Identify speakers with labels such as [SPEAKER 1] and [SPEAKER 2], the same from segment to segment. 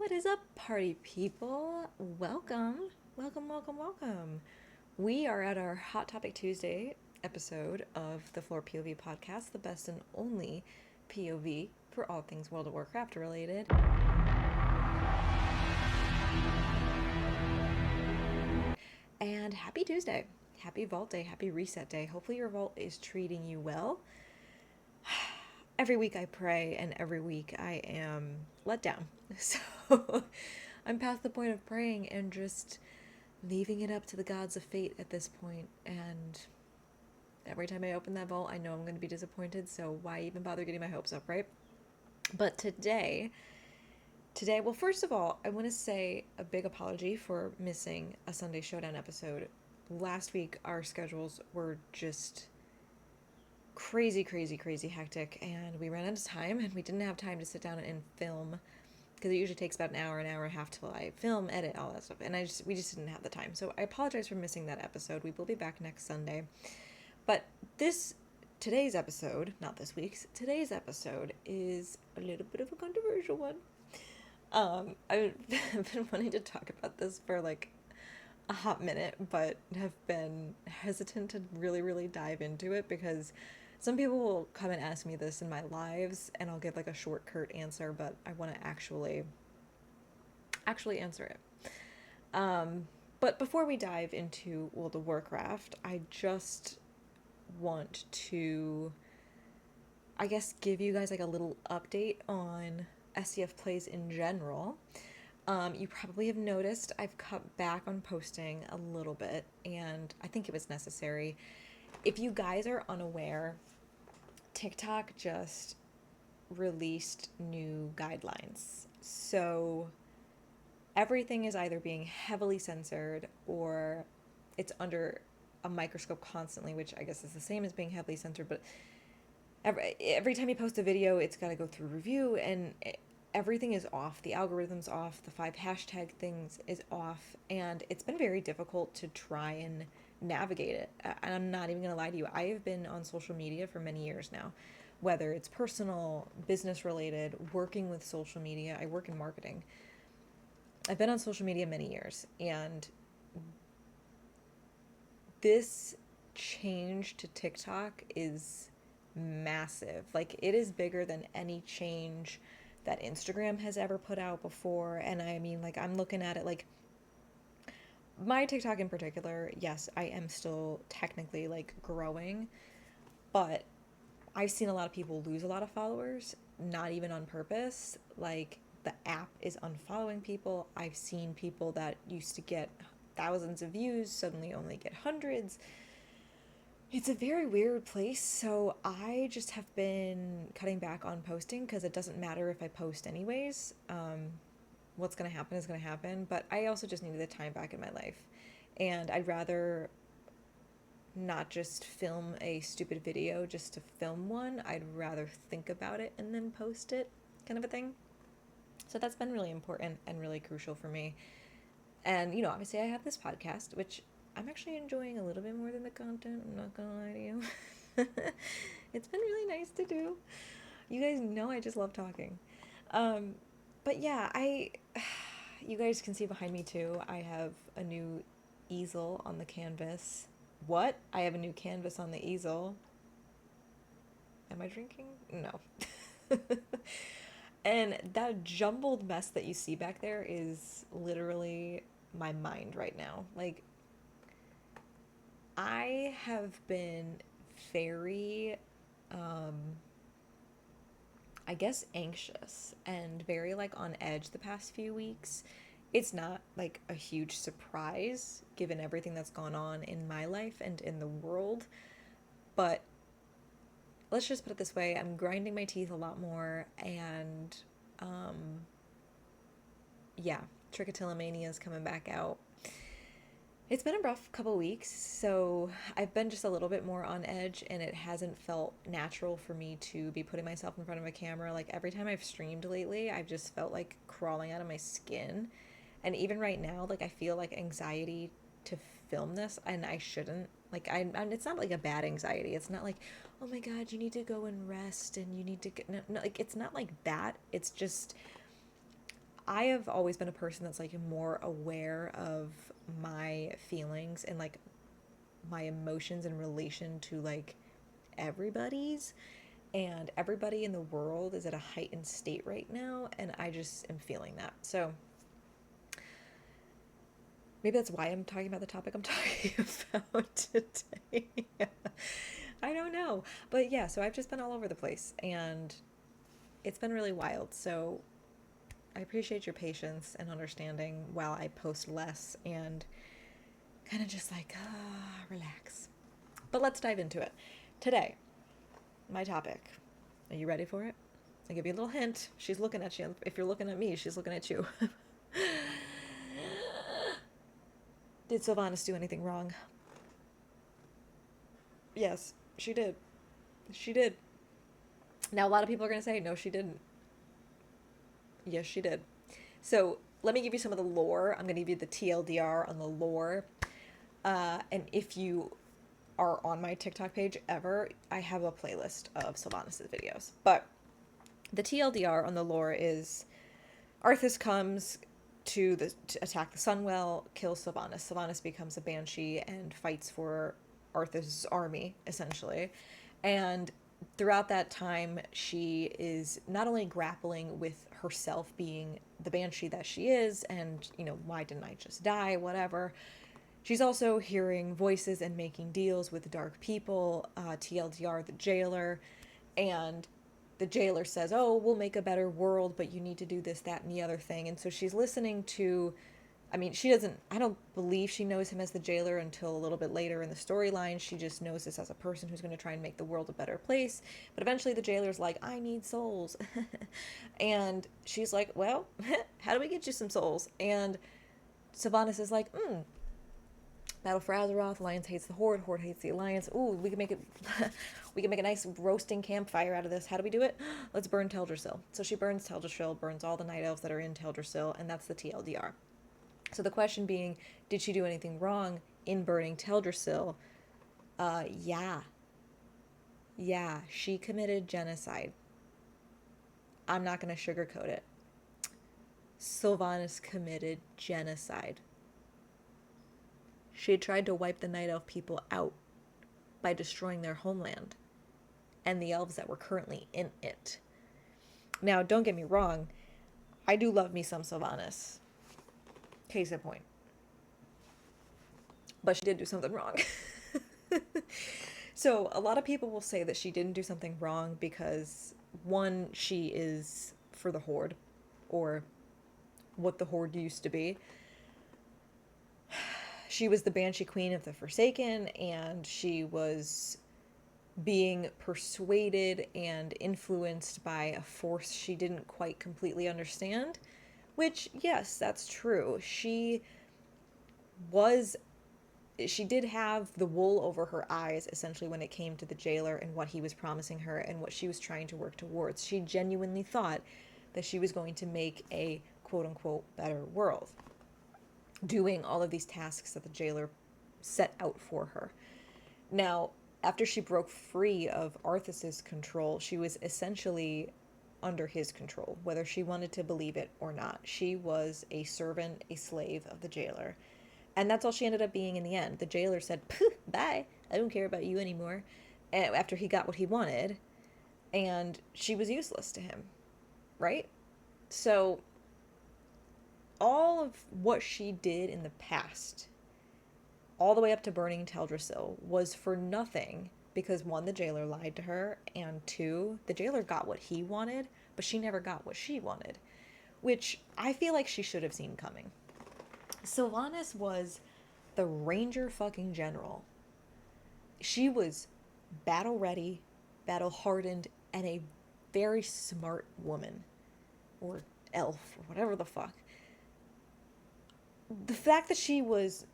[SPEAKER 1] What is up, party people? Welcome. We are at our Hot Topic Tuesday episode of the Floor POV Podcast, the best and only POV for all things World of Warcraft related. And happy Tuesday. Happy Vault Day. Happy Reset Day. Hopefully your Vault is treating you well. Every week I pray, and every week I am let down. So I'm past the point of praying and just leaving it up to the gods of fate at this point. And every time I open that vault, I know I'm going to be disappointed, so why even bother getting my hopes up, right? But today, well, first of all, I want to say a big apology for missing a Sunday Showdown episode. Last week, our schedules were just crazy hectic, and we ran out of time, and we didn't have time to sit down and film, because it usually takes about an hour and a half till I film, edit, all that stuff, and we just didn't have the time. So I apologize for missing that episode. We will be back next Sunday. But today's episode, not this week's, today's episode is a little bit of a controversial one. I've been wanting to talk about this for like a hot minute, but have been hesitant to really dive into it, because some people will come and ask me this in my lives, and I'll give like a short, curt answer, but I want to actually answer it. But before we dive into World of Warcraft, I just want to, I guess, give you guys like a little update on SCF plays in general. You probably have noticed I've cut back on posting a little bit, and I think it was necessary. If you guys are unaware, TikTok just released new guidelines. So everything is either being heavily censored or it's under a microscope constantly, which I guess is the same as being heavily censored, but every time you post a video, it's got to go through review, and everything is off. The algorithm's off. The 5 hashtag things is off. And it's been very difficult to try and navigate it. And I'm not even going to lie to you. I have been on social media for many years now, whether it's personal, business related, working with social media. I work in marketing. I've been on social media many years, and this change to TikTok is massive. Like, it is bigger than any change that Instagram has ever put out before. And I mean, like, I'm looking at it like my TikTok in particular, yes, I am still technically like growing, but I've seen a lot of people lose a lot of followers, not even on purpose. Like, the app is unfollowing people. I've seen people that used to get thousands of views suddenly only get hundreds. It's a very weird place, so I just have been cutting back on posting, because it doesn't matter if I post anyways. What's going to happen is going to happen, but I also just needed the time back in my life, and I'd rather not just film a stupid video just to film one. I'd rather think about it and then post it, kind of a thing. So that's been really important and really crucial for me. And, you know, obviously I have this podcast, which I'm actually enjoying a little bit more than the content. I'm not gonna lie to you. It's been really nice to do. You guys know I just love talking. But yeah, you guys can see behind me too, I have a new easel on the canvas. What? I have a new canvas on the easel. Am I drinking? No. And that jumbled mess that you see back there is literally my mind right now. Like, I have been very, I guess, anxious and very, like, on edge the past few weeks. It's not, like, a huge surprise, given everything that's gone on in my life and in the world, but let's just put it this way, I'm grinding my teeth a lot more, and, yeah, Trichotillomania is coming back out. It's been a rough couple weeks, so I've been just a little bit more on edge, and it hasn't felt natural for me to be putting myself in front of a camera. Like, every time I've streamed lately, I've just felt like crawling out of my skin. And even right now, like, I feel like anxiety to film this, and I shouldn't. Like, it's not like a bad anxiety. It's not like, oh my God, you need to go and rest, and you need to get, no, like, it's not like that. It's just, I have always been a person that's like more aware of my feelings and like my emotions in relation to like everybody's, and everybody in the world is at a heightened state right now, and I just am feeling that. So maybe that's why I'm talking about the topic I'm talking about today. I don't know. But yeah, so I've just been all over the place, and it's been really wild. So I appreciate your patience and understanding while I post less and kind of just like, relax. But let's dive into it. Today, my topic. Are you ready for it? I'll give you a little hint. She's looking at you. If you're looking at me, she's looking at you. Did Sylvanas do anything wrong? Yes, she did. She did. Now, a lot of people are going to say, no, she didn't. Yes, she did. So, let me give you some of the lore. I'm going to give you the TLDR on the lore. And if you are on my TikTok page ever, I have a playlist of Sylvanas' videos. But the TLDR on the lore is Arthas comes to attack the Sunwell, kills Sylvanas. Sylvanas becomes a banshee and fights for Arthas' army, essentially. And throughout that time, she is not only grappling with herself being the banshee that she is, and, you know, why didn't I just die, whatever. She's also hearing voices and making deals with dark people, TLDR, the jailer, and the jailer says, oh, we'll make a better world, but you need to do this, that, and the other thing. And so she's listening to, I mean, I don't believe she knows him as the jailer until a little bit later in the storyline. She just knows this as a person who's going to try and make the world a better place. But eventually the jailer's like, I need souls. And she's like, well, how do we get you some souls? And Sylvanas is like, Battle for Azeroth, Alliance hates the Horde, Horde hates the Alliance. Ooh, we can make it we can make a nice roasting campfire out of this. How do we do it? Let's burn Teldrassil. So she burns Teldrassil, burns all the night elves that are in Teldrassil, and that's the TLDR. So the question being, did she do anything wrong in burning Teldrassil? Yeah. Yeah, she committed genocide. I'm not going to sugarcoat it. Sylvanas committed genocide. She had tried to wipe the Night Elf people out by destroying their homeland and the elves that were currently in it. Now, don't get me wrong, I do love me some Sylvanas. Case in point. But she did do something wrong. So, a lot of people will say that she didn't do something wrong because, one, she is for the Horde, or what the Horde used to be. She was the Banshee Queen of the Forsaken, and she was being persuaded and influenced by a force she didn't quite completely understand, which, yes, that's true. She did have the wool over her eyes, essentially, when it came to the jailer and what he was promising her and what she was trying to work towards. She genuinely thought that she was going to make a quote-unquote better world, doing all of these tasks that the jailer set out for her. Now, after she broke free of Arthas's control, she was essentially under his control, whether she wanted to believe it or not. She was a servant, a slave of the jailer. And that's all she ended up being in the end. The jailer said, bye, I don't care about you anymore, after he got what he wanted, and she was useless to him, right? So all of what she did in the past, all the way up to burning Teldrassil, was for nothing because, one, the jailer lied to her, and two, the jailer got what he wanted, but she never got what she wanted, which I feel like she should have seen coming. Sylvanas was the Ranger fucking General. She was battle ready, battle hardened, and a very smart woman, or elf, or whatever the fuck. The fact that she was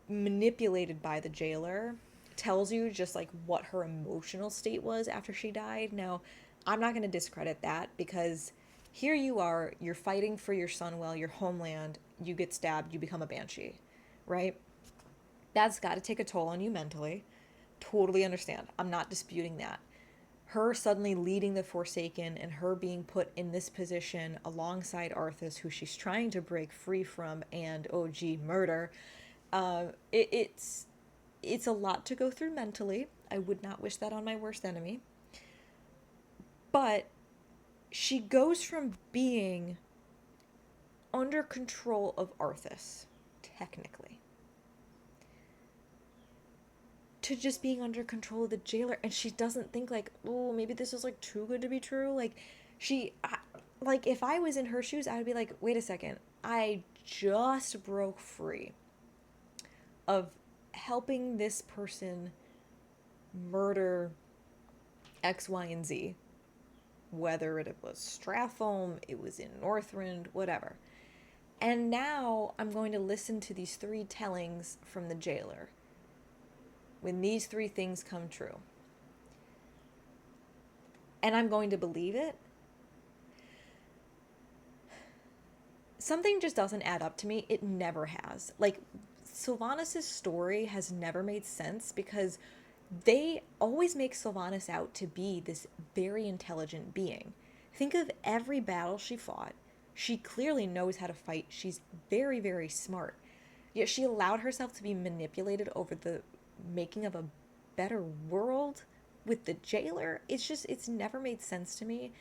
[SPEAKER 1] manipulated by the jailer tells you just like what her emotional state was after she died. Now, I'm not going to discredit that, because here you are, you're fighting for your Sunwell, your homeland, you get stabbed, you become a banshee, right? That's got to take a toll on you mentally. Totally understand. I'm not disputing that. her suddenly leading the Forsaken and her being put in this position alongside Arthas, who she's trying to break free from, and OG murder, it's a lot to go through mentally. I would not wish that on my worst enemy. But she goes from being under control of Arthas, technically, to just being under control of the jailer, and she doesn't think like, oh, maybe this is like too good to be true. Like, like if I was in her shoes, I would be like, wait a second, I just broke free of helping this person murder X, Y, and Z, whether it was Stratholme, it was in Northrend, whatever. And now I'm going to listen to these 3 tellings from the jailer when these 3 things come true. And I'm going to believe it. Something just doesn't add up to me. It never has. Like, Sylvanas' story has never made sense because they always make Sylvanas out to be this very intelligent being. Think of every battle she fought. She clearly knows how to fight. She's very, very smart. Yet she allowed herself to be manipulated over the making of a better world with the jailer. It's never made sense to me.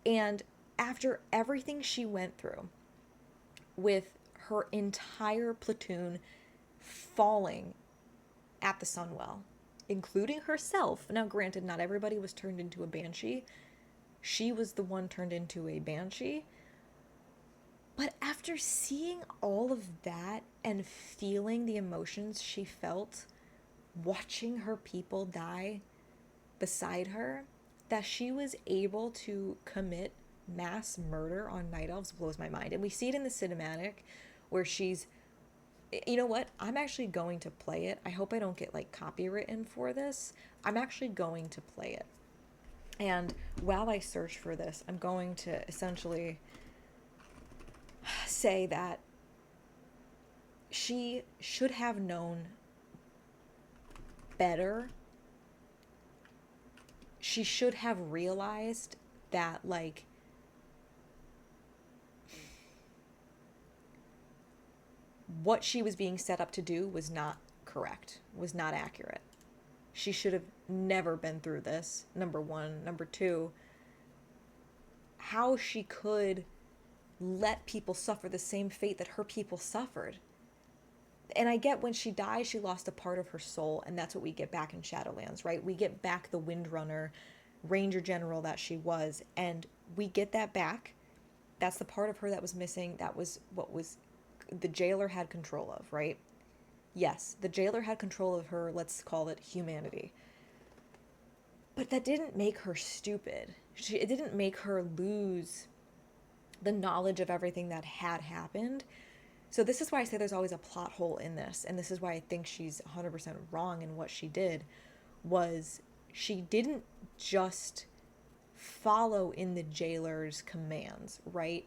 [SPEAKER 1] And after everything she went through with her entire platoon falling at the Sunwell, including herself. Now, granted, not everybody was turned into a banshee. She was the one turned into a banshee. But after seeing all of that and feeling the emotions she felt watching her people die beside her, that she was able to commit mass murder on night elves blows my mind. And we see it in the cinematic where she's, you know what? I'm actually going to play it. I hope I don't get like copywritten for this. I'm actually going to play it. And while I search for this, I'm going to essentially say that she should have known better. She should have realized that, like, what she was being set up to do was not correct, was not accurate. She should have never been through this, number one. Number two, how she could let people suffer the same fate that her people suffered. And I get when she dies, she lost a part of her soul, and that's what we get back in Shadowlands, right? We get back the Windrunner, Ranger General that she was, and we get that back. That's the part of her that was missing. That was what was the jailer had control of, right? Yes, the jailer had control of her, let's call it humanity. But that didn't make her stupid. It didn't make her lose the knowledge of everything that had happened. So this is why I say there's always a plot hole in this, and this is why I think she's 100% wrong in what she did, was she didn't just follow in the jailer's commands, right?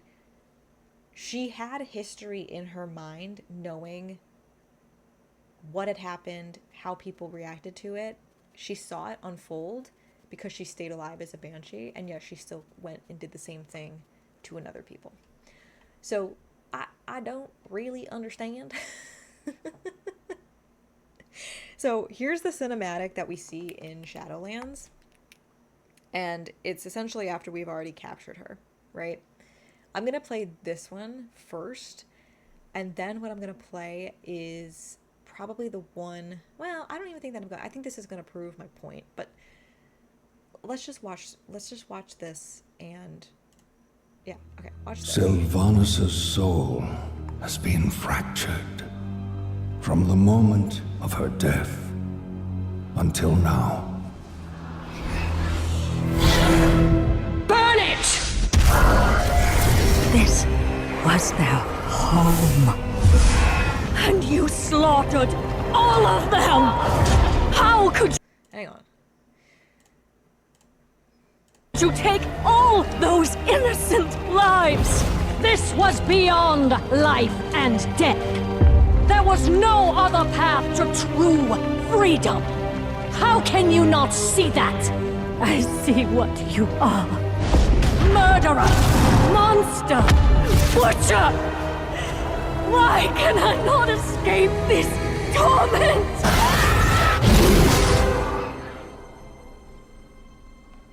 [SPEAKER 1] She had history in her mind, knowing what had happened, how people reacted to it. She saw it unfold because she stayed alive as a banshee, and yet she still went and did the same thing to another people. So I don't really understand. So here's the cinematic that we see in Shadowlands, and it's essentially after we've already captured her, right? I'm going to play this one first, and then what I'm going to play is probably the one, well, I don't even think that I think this is going to prove my point, but let's just watch this, and yeah, okay, watch this.
[SPEAKER 2] Sylvanas' soul has been fractured from the moment of her death until now.
[SPEAKER 3] Burn it! This was their home. And you slaughtered all of them! How could
[SPEAKER 1] Hang on.
[SPEAKER 3] you take all those innocent lives? This was beyond life and death. There was no other path to true freedom. How can you not see that? I see what you are. Murderer! Monster! Butcher! Why can I not escape this torment?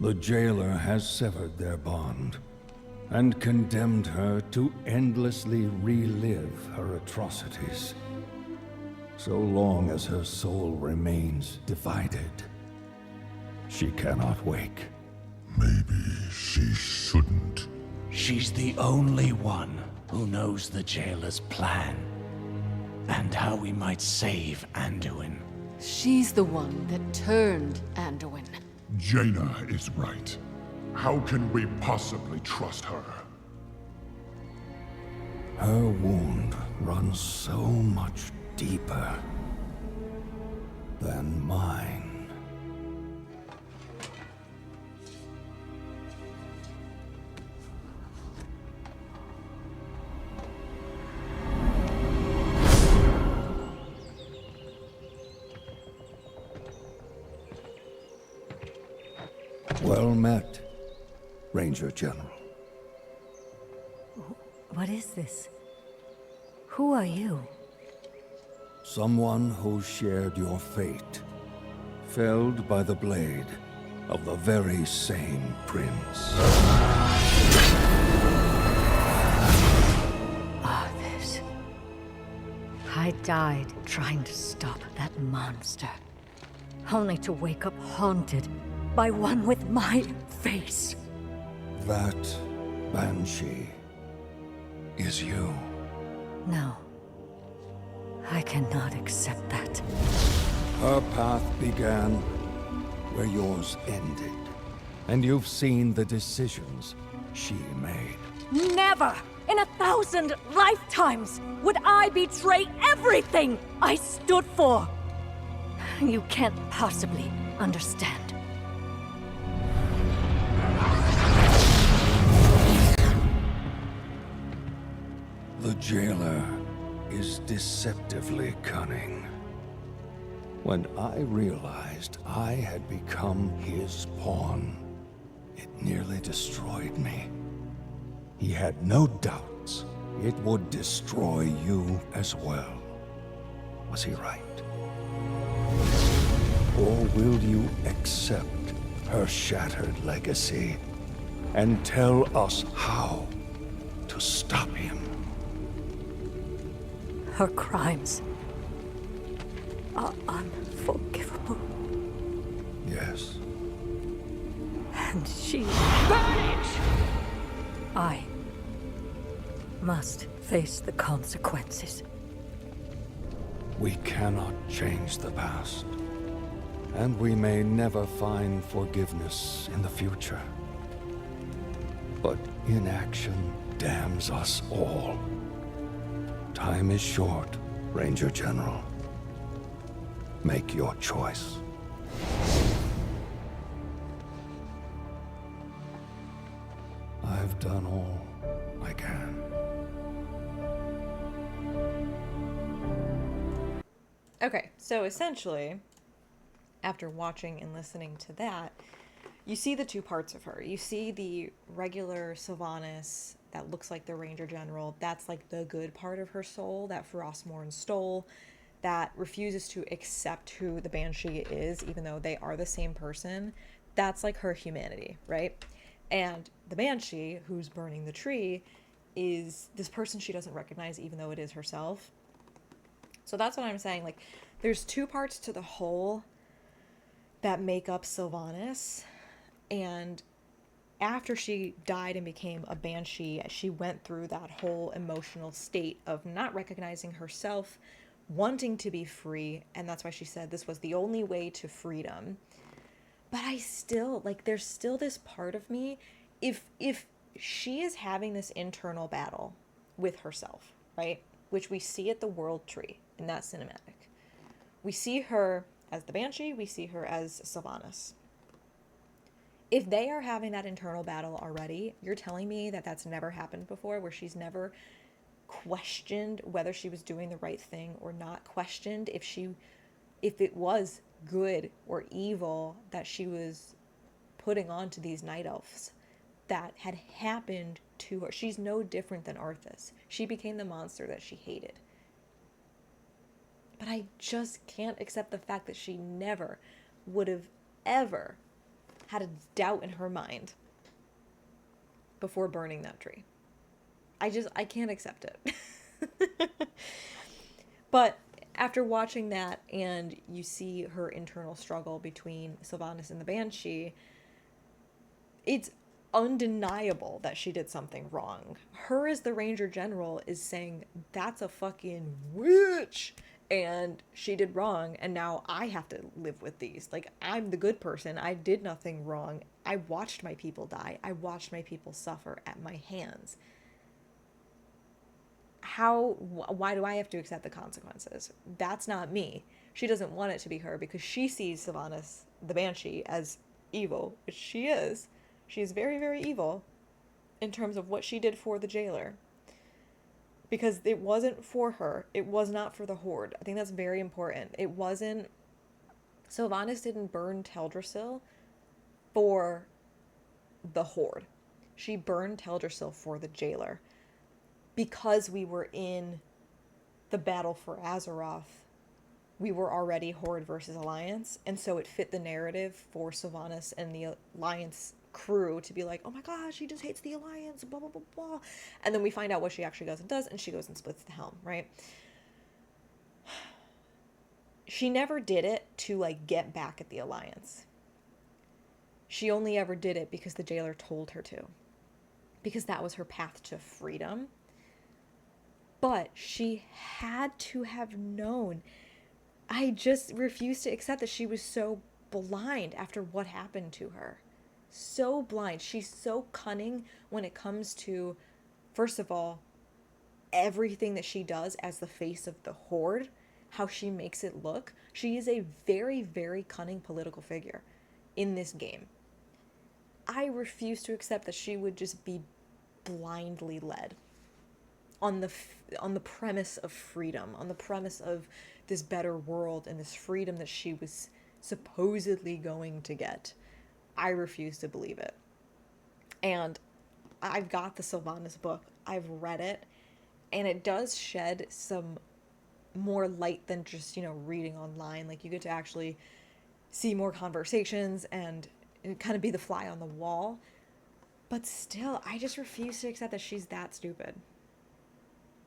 [SPEAKER 2] The jailer has severed their bond and condemned her to endlessly relive her atrocities. So long as her soul remains divided, she cannot wake.
[SPEAKER 4] Maybe she shouldn't.
[SPEAKER 5] She's the only one who knows the jailer's plan and how we might save Anduin.
[SPEAKER 6] She's the one that turned Anduin.
[SPEAKER 4] Jaina is right. How can we possibly trust her?
[SPEAKER 2] Her wound runs so much deeper than mine. Well met, Ranger General.
[SPEAKER 3] What is this? Who are you?
[SPEAKER 2] Someone who shared your fate, felled by the blade of the very same prince.
[SPEAKER 3] Arthas. I died trying to stop that monster, only to wake up haunted by one with my face.
[SPEAKER 2] That Banshee is you.
[SPEAKER 3] No. I cannot accept that.
[SPEAKER 2] Her path began where yours ended, and you've seen the decisions she made.
[SPEAKER 3] Never in 1,000 lifetimes would I betray everything I stood for. You can't possibly understand.
[SPEAKER 2] The jailer is deceptively cunning. When I realized I had become his pawn, it nearly destroyed me. He had no doubts it would destroy you as well. Was he right? Or will you accept her shattered legacy and tell us how to stop him?
[SPEAKER 3] Her crimes are unforgivable.
[SPEAKER 2] Yes.
[SPEAKER 3] And she vanished! I must face the consequences.
[SPEAKER 2] We cannot change the past, and we may never find forgiveness in the future. But inaction damns us all. Time is short, Ranger General. Make your choice. I've done all I can.
[SPEAKER 1] Okay, so essentially, after watching and listening to that, you see the two parts of her. You see the regular Sylvanas that looks like the Ranger General. That's like the good part of her soul that Frostmourne stole, that refuses to accept who the Banshee is, even though they are the same person. That's like her humanity, right? And the Banshee, who's burning the tree, is this person she doesn't recognize, even though it is herself. So that's what I'm saying. Like, there's two parts to the whole that make up Sylvanas. And after she died and became a Banshee, she went through that whole emotional state of not recognizing herself, wanting to be free. And that's why she said this was the only way to freedom. But I still, like, there's still this part of me, if she is having this internal battle with herself, right? Which we see at the World Tree in that cinematic. We see her as the Banshee, we see her as Sylvanas. If they are having that internal battle already, you're telling me that that's never happened before, where she's never questioned whether she was doing the right thing or not, questioned if it was good or evil that she was putting onto these night elves that had happened to her. She's no different than Arthas. She became the monster that she hated. But I just can't accept the fact that she never would have ever had a doubt in her mind before burning that tree. I can't accept it. But after watching that, and you see her internal struggle between Sylvanas and the Banshee, it's undeniable that she did something wrong. Her as the Ranger General is saying, that's a fucking witch, and she did wrong, and now I have to live with these. Like, I'm the good person. I did nothing wrong. I watched my people die. I watched my people suffer at my hands. Why do I have to accept the consequences? That's not me. She doesn't want it to be her because she sees Sylvanas, the Banshee, as evil, which she is. She is very, very evil in terms of what she did for the jailer. Because it wasn't for her. It was not for the Horde. I think that's very important. It wasn't... Sylvanas didn't burn Teldrassil for the Horde. She burned Teldrassil for the jailer. Because we were in the battle for Azeroth, we were already Horde versus Alliance, and so it fit the narrative for Sylvanas and the Alliance crew to be like, oh my gosh, she just hates the Alliance, blah, blah, blah, blah. And then we find out what she actually goes and does, and she goes and splits the helm, right? She never did it to, like, get back at the Alliance. She only ever did it because the jailer told her to. Because that was her path to freedom. But she had to have known. I just refuse to accept that she was so blind after what happened to her. So blind. She's so cunning when it comes to, first of all, everything that she does as the face of the Horde, how she makes it look. She is a very, very cunning political figure in this game. I refuse to accept that she would just be blindly led on the premise of freedom, on the premise of this better world and this freedom that she was supposedly going to get. I refuse to believe it. And I've got the Sylvanas book. I've read it, and it does shed some more light than just, reading online. Like, you get to actually see more conversations and kind of be the fly on the wall. But still, I just refuse to accept that she's that stupid.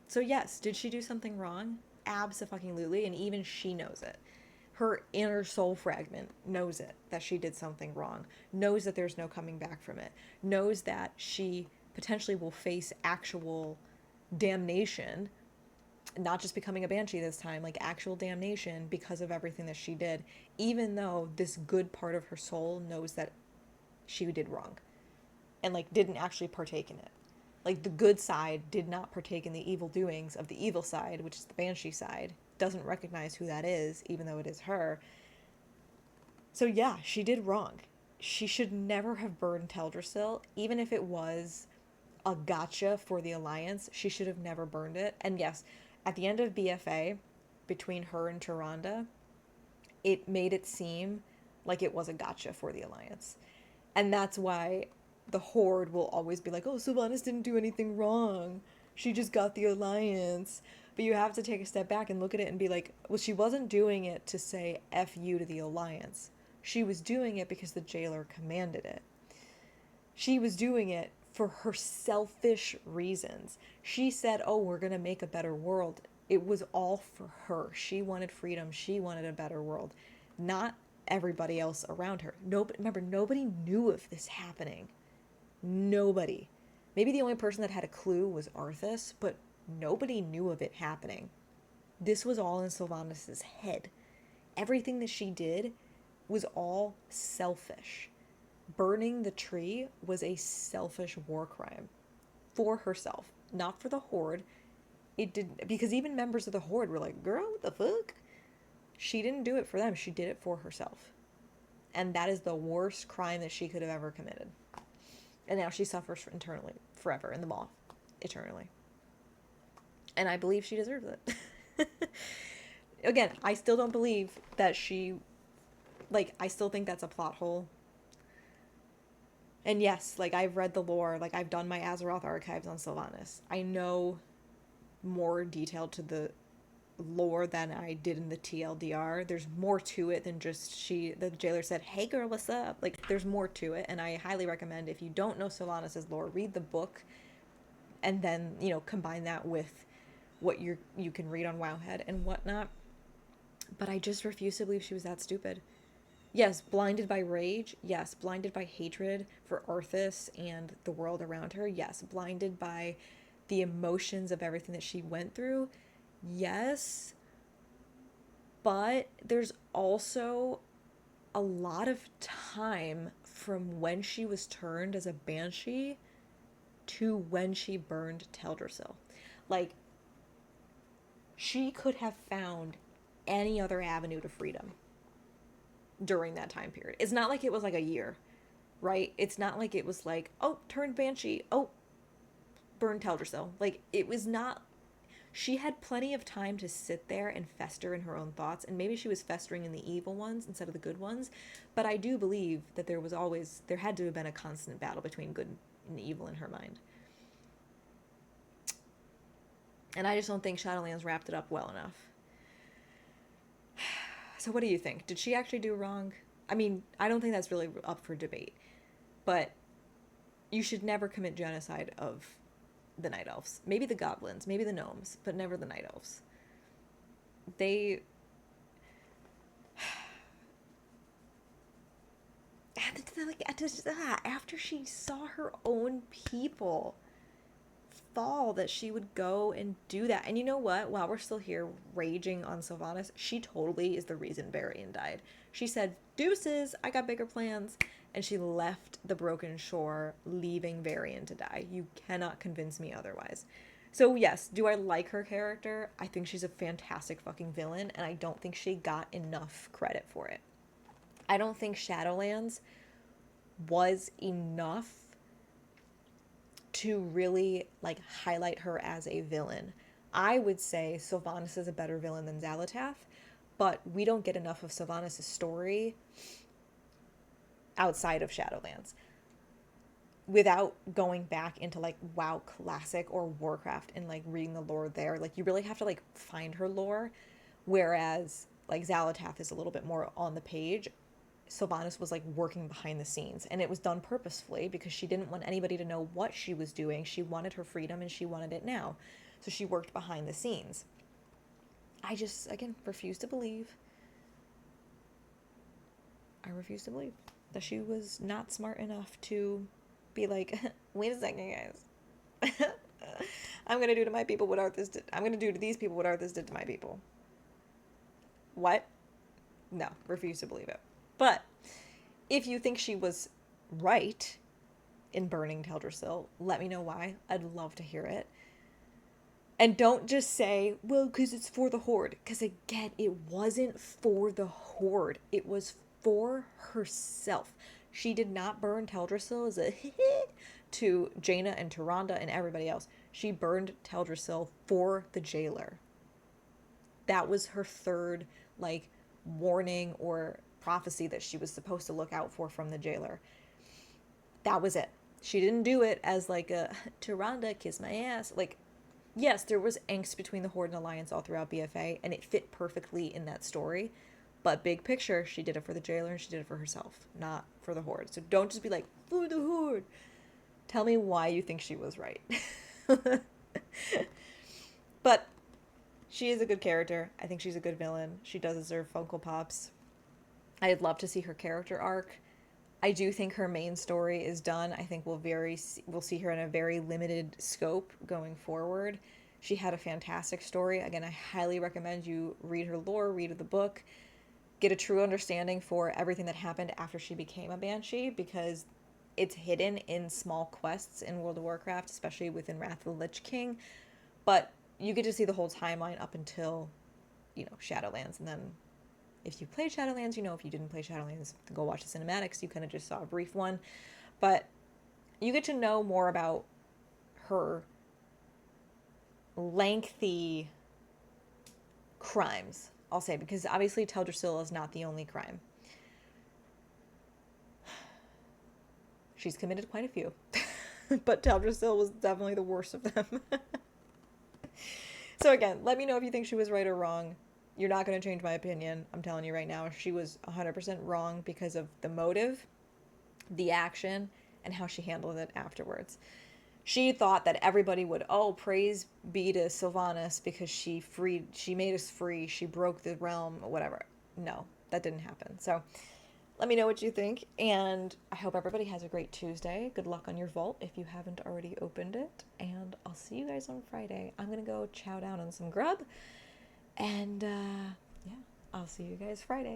[SPEAKER 1] So yes, did she do something wrong? Abso-fucking-lutely, and even she knows it. Her inner soul fragment knows it, that she did something wrong, knows that there's no coming back from it, knows that she potentially will face actual damnation, not just becoming a Banshee this time, like actual damnation because of everything that she did, even though this good part of her soul knows that she did wrong and, like, didn't actually partake in it. Like, the good side did not partake in the evil doings of the evil side, which is the Banshee side. Doesn't recognize who that is, even though it is her. So yeah, she did wrong. She should never have burned Teldrassil, even if it was a gotcha for the Alliance. She should have never burned it. And yes, at the end of BFA, between her and Tyrande, it made it seem like it was a gotcha for the Alliance. And that's why the Horde will always be like, oh, Sylvanas didn't do anything wrong. She just got the Alliance. But you have to take a step back and look at it and be like, well, she wasn't doing it to say F you to the Alliance. She was doing it because the jailer commanded it. She was doing it for her selfish reasons. She said, oh, we're going to make a better world. It was all for her. She wanted freedom. She wanted a better world. Not everybody else around her. Remember, nobody knew of this happening. Nobody. Maybe the only person that had a clue was Arthas, but nobody knew of it happening. This was all in Sylvanas' head. Everything that she did was all selfish. Burning the tree was a selfish war crime for herself, not for the Horde. It did, because even members of the Horde were like, girl, what the fuck? She didn't do it for them. She did it for herself. And that is the worst crime that she could have ever committed. And now she suffers internally, forever, in the maw, eternally. And I believe she deserves it. Again, I still don't believe that she, like, I still think that's a plot hole. And yes, like, I've read the lore, like, I've done my Azeroth archives on Sylvanas. I know more detail to the lore than I did in the TLDR. There's more to it than just the jailer said, "Hey girl, what's up?" Like, there's more to it, and I highly recommend, if you don't know Sylvanas' lore, read the book, and then, you know, combine that with what you can read on Wowhead and whatnot. But I just refuse to believe she was that stupid. Yes, blinded by rage. Yes, blinded by hatred for Arthas and the world around her. Yes, blinded by the emotions of everything that she went through. Yes, but there's also a lot of time from when she was turned as a banshee to when she burned Teldrassil. Like, she could have found any other avenue to freedom during that time period. It's not like it was like a year, right? It's not like it was like, oh, turned banshee, oh, burned Teldrassil. Like, it was not. She had plenty of time to sit there and fester in her own thoughts, and maybe she was festering in the evil ones instead of the good ones, but I do believe that there had to have been a constant battle between good and evil in her mind. And I just don't think Shadowlands wrapped it up well enough. So what do you think? Did she actually do wrong? I mean, I don't think that's really up for debate, but you should never commit genocide of the Night Elves. Maybe the goblins, maybe the gnomes, but never the Night Elves. They... After she saw her own people fall, that she would go and do that. And you know what? While we're still here raging on Sylvanas, she totally is the reason Varian died. She said, "Deuces, I got bigger plans." And she left the Broken Shore, leaving Varian to die. You cannot convince me otherwise. So yes, do I like her character? I think she's a fantastic fucking villain, and I don't think she got enough credit for it. I don't think Shadowlands was enough to really, like, highlight her as a villain. I would say Sylvanas is a better villain than Xal'atath, but we don't get enough of Sylvanas' story outside of Shadowlands. Without going back into, like, WoW Classic or Warcraft and, like, reading the lore there, like, you really have to, like, find her lore, whereas, like, Xal'atath is a little bit more on the page. Sylvanas was, like, working behind the scenes, and it was done purposefully because she didn't want anybody to know what she was doing. She wanted her freedom, and she wanted it now. So she worked behind the scenes. I just, again, refuse to believe. I refuse to believe that she was not smart enough to be like, wait a second, guys. I'm going to do to my people what Arthas did. I'm going to do to these people what Arthas did to my people. What? No, refuse to believe it. But if you think she was right in burning Teldrassil, let me know why. I'd love to hear it. And don't just say, well, because it's for the Horde. Because again, it wasn't for the Horde. It was for herself. She did not burn Teldrassil as a to Jaina and Tyrande and everybody else. She burned Teldrassil for the jailer. That was her third, like, warning or prophecy that she was supposed to look out for from the jailer. That was it. She didn't do it as, like, a Tyrande, kiss my ass. Like, yes, there was angst between the Horde and Alliance all throughout BFA, and it fit perfectly in that story. But big picture, she did it for the jailer and she did it for herself, not for the Horde. So don't just be like, for the Horde. Tell me why you think she was right. But she is a good character. I think she's a good villain. She does deserve Funko Pops. I'd love to see her character arc. I do think her main story is done. I think we'll see her in a very limited scope going forward. She had a fantastic story. Again, I highly recommend you read her lore, read the book, get a true understanding for everything that happened after she became a Banshee, because it's hidden in small quests in World of Warcraft, especially within Wrath of the Lich King. But you get to see the whole timeline up until, Shadowlands, and then if you played Shadowlands, if you didn't play Shadowlands, go watch the cinematics. You kind of just saw a brief one. But you get to know more about her lengthy crimes, I'll say, because obviously Teldrassil is not the only crime. She's committed quite a few. But Teldrassil was definitely the worst of them. So again, let me know if you think she was right or wrong. You're not going to change my opinion. I'm telling you right now, she was 100% wrong because of the motive, the action, and how she handled it afterwards. She thought that everybody would, oh, praise be to Sylvanas because she made us free, she broke the realm, or whatever. No, that didn't happen. So let me know what you think, and I hope everybody has a great Tuesday. Good luck on your vault if you haven't already opened it, and I'll see you guys on Friday. I'm going to go chow down on some grub, and yeah, I'll see you guys Friday.